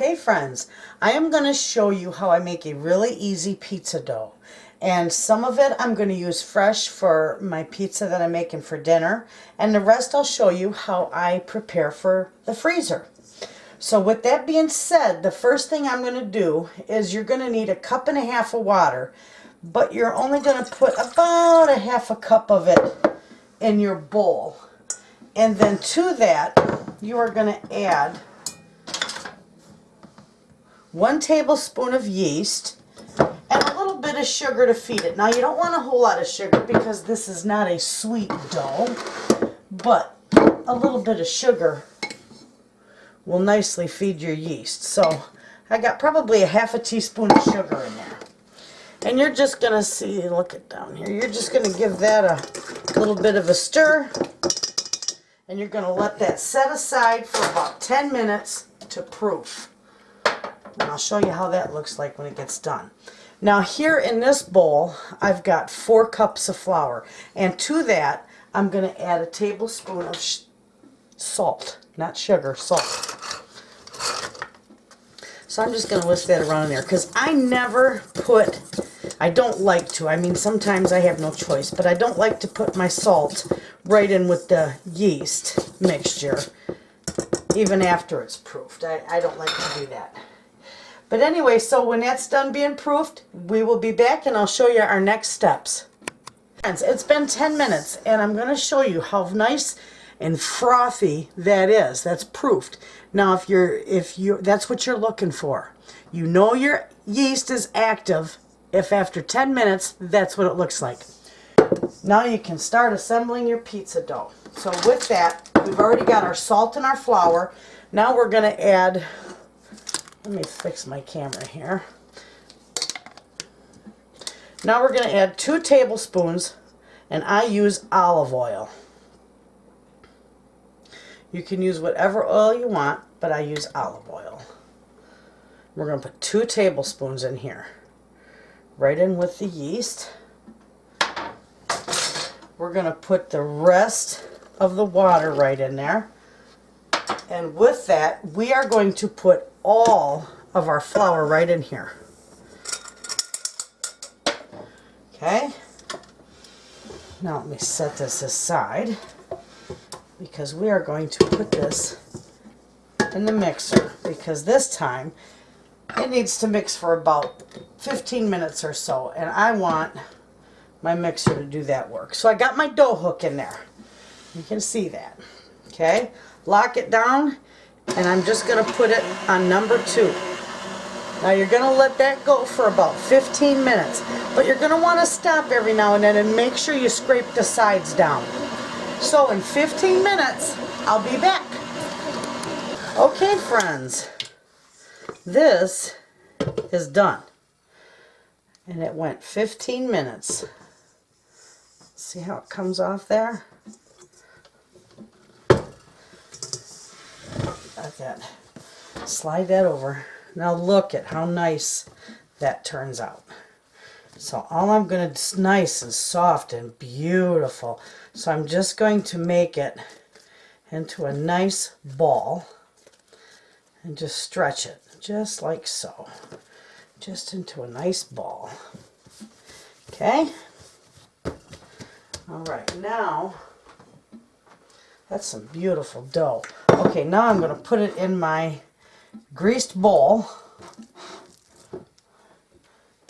Hey friends, I am going to show you how I make a really easy pizza dough. And some of it I'm going to use fresh for my pizza that I'm making for dinner. And the rest I'll show you how I prepare for the freezer. So with that being said, the first thing I'm going to do is you're going to need 1.5 cups of water. But you're only going to put about 1/2 cup of it in your bowl. And then to that, you are going to add 1 tablespoon of yeast and a little bit of sugar to feed it. Now you don't want a whole lot of sugar because this is not a sweet dough, but a little bit of sugar will nicely feed your yeast. So I got probably 1/2 teaspoon of sugar in there. And you're just going to see, look it down here, you're just going to give that a little bit of a stir. And you're going to let that set aside for about 10 minutes to proof. And I'll show you how that looks like when it gets done. Now here in this bowl, I've got 4 cups of flour. And to that, I'm going to add a tablespoon of salt. Not sugar, salt. So I'm just going to whisk that around in there. Because I never put, I don't like to. I mean, sometimes I have no choice. But I don't like to put my salt right in with the yeast mixture. Even after it's proofed. I don't like to do that. But anyway, so when that's done being proofed, we will be back and I'll show you our next steps. Friends, it's been 10 minutes and I'm going to show you how nice and frothy that is. That's proofed. Now if you that's what you're looking for. You know your yeast is active if after 10 minutes that's what it looks like. Now you can start assembling your pizza dough. So with that, we've already got our salt and our flour. Now we're going to add, let me fix my camera here. Now we're going to add 2 tablespoons, and I use olive oil. You can use whatever oil you want, but I use olive oil. We're going to put 2 tablespoons in here. Right in with the yeast. We're going to put the rest of the water right in there. And with that, we are going to put all of our flour right in here. Okay. Now let me set this aside because we are going to put this in the mixer because this time it needs to mix for about 15 minutes or so, and I want my mixer to do that work. So I got my dough hook in there. You can see that. Okay. Lock it down, and I'm just going to put it on number 2. Now you're going to let that go for about 15 minutes, but you're going to want to stop every now and then and make sure you scrape the sides down. So in 15 minutes, I'll be back. Okay, friends, this is done. And it went 15 minutes. See how it comes off there? Like that. Slide that over. Now look at how nice that turns out. So all I'm going to, nice and soft and beautiful. So I'm just going to make it into a nice ball and just stretch it just like so. Just into a nice ball. Okay? Alright, now that's some beautiful dough. Okay, now I'm going to put it in my greased bowl.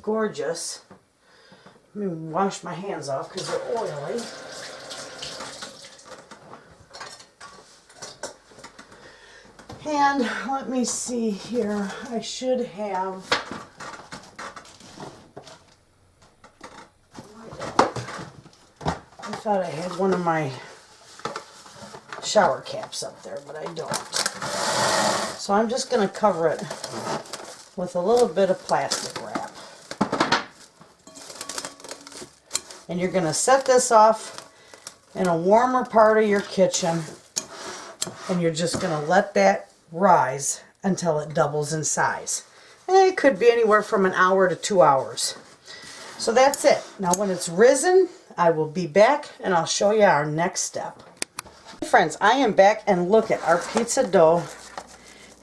Gorgeous. Let me wash my hands off because they're oily. And let me see here. I should have, I thought I had one of my shower caps up there, but I don't. So I'm just going to cover it with a little bit of plastic wrap. And you're going to set this off in a warmer part of your kitchen, and you're just going to let that rise until it doubles in size. And it could be anywhere from an hour to 2 hours. So that's it. Now when it's risen, I will be back and I'll show you our next step. Friends, I am back, and look at our pizza dough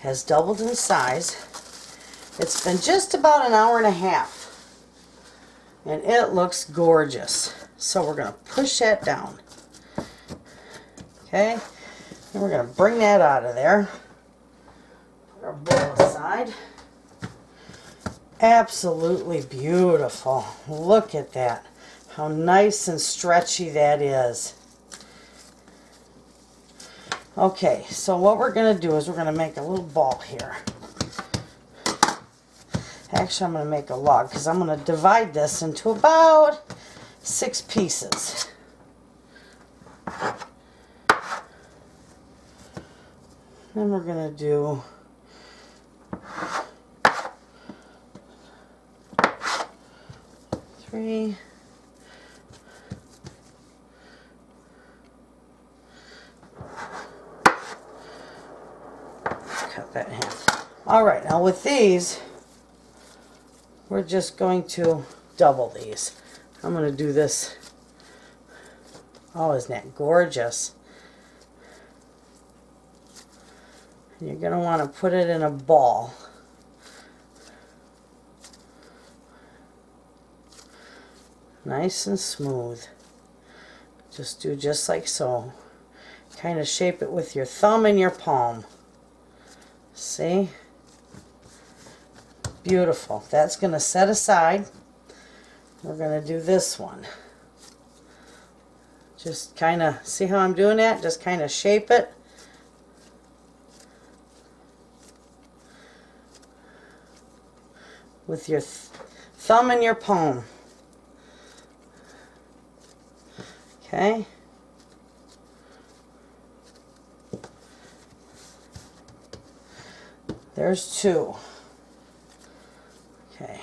has doubled in size. It's been just about an hour and a half, and it looks gorgeous. So we're going to push that down. Okay, and we're going to bring that out of there. Put our bowl aside. Absolutely beautiful. Look at that. How nice and stretchy that is. Okay, so what we're going to do is we're going to make a little ball here. Actually, I'm going to make a log because I'm going to divide this into about 6 pieces. Then we're going to do three. Cut that in half. Alright, now with these, we're just going to double these. I'm going to do this. Oh, isn't that gorgeous? You're going to want to put it in a ball. Nice and smooth. Just do just like so. Kind of shape it with your thumb and your palm. See? Beautiful. That's going to set aside. We're going to do this one. Just kind of, see how I'm doing that? Just kind of shape it. With your thumb and your palm. Okay. There's 2. Okay.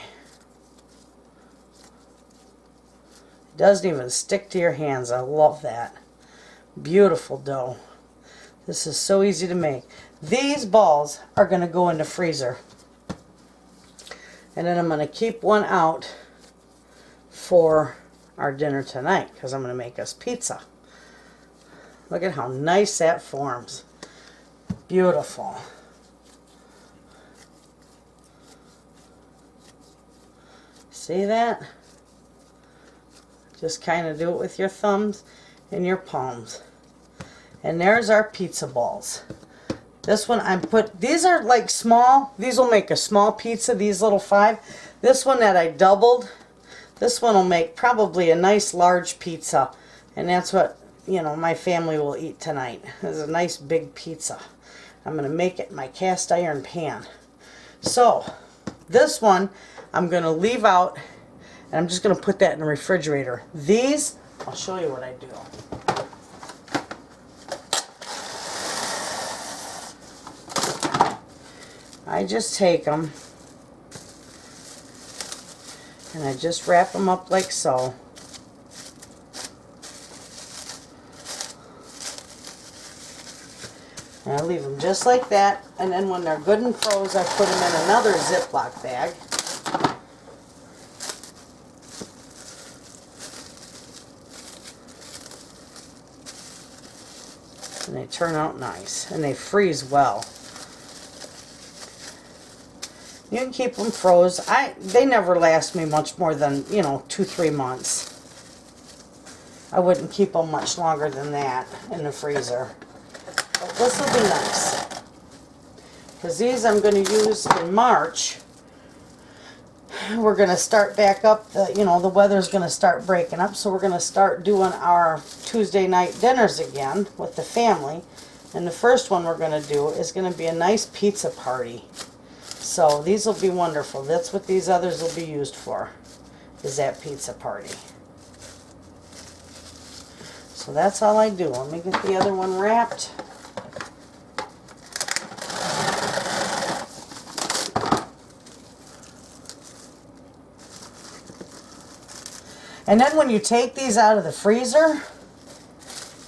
It doesn't even stick to your hands. I love that. Beautiful dough. This is so easy to make. These balls are going to go in the freezer. And then I'm going to keep one out for our dinner tonight because I'm going to make us pizza. Look at how nice that forms. Beautiful. See that? Just kind of do it with your thumbs and your palms. And there's our pizza balls. This one these are like small. These will make a small pizza, these little 5. This one that I doubled, this one will make probably a nice large pizza. And that's what, you know, my family will eat tonight. It's a nice big pizza. I'm going to make it in my cast iron pan. So, this one I'm going to leave out, and I'm just going to put that in the refrigerator. These, I'll show you what I do. I just take them and I just wrap them up like so. And I leave them just like that, and then when they're good and froze, I put them in another Ziploc bag. And they turn out nice, and they freeze well. You can keep them froze. They never last me much more than, 2-3 months. I wouldn't keep them much longer than that in the freezer. But this will be nice. Because these I'm going to use in March. We're going to start back up. The weather's going to start breaking up. So we're going to start doing our Tuesday night dinners again with the family. And the first one we're going to do is going to be a nice pizza party. So these will be wonderful. That's what these others will be used for, is that pizza party. So that's all I do. Let me get the other one wrapped. And then when you take these out of the freezer,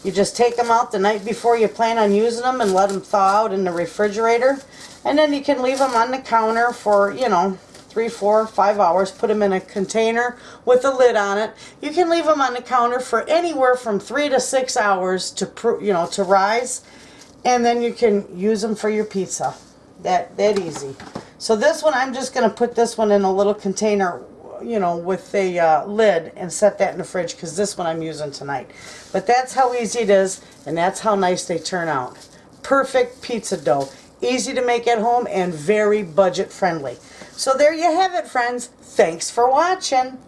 you just take them out the night before you plan on using them and let them thaw out in the refrigerator. And then you can leave them on the counter for, 3, 4, 5 hours. Put them in a container with a lid on it. You can leave them on the counter for anywhere from 3 to 6 hours to rise. And then you can use them for your pizza. That easy. So this one, I'm just going to put this one in a little container, you know, with a lid and set that in the fridge because this one I'm using tonight. But that's how easy it is, and that's how nice they turn out. Perfect pizza dough. Easy to make at home and very budget friendly. So there you have it, friends. Thanks for watching.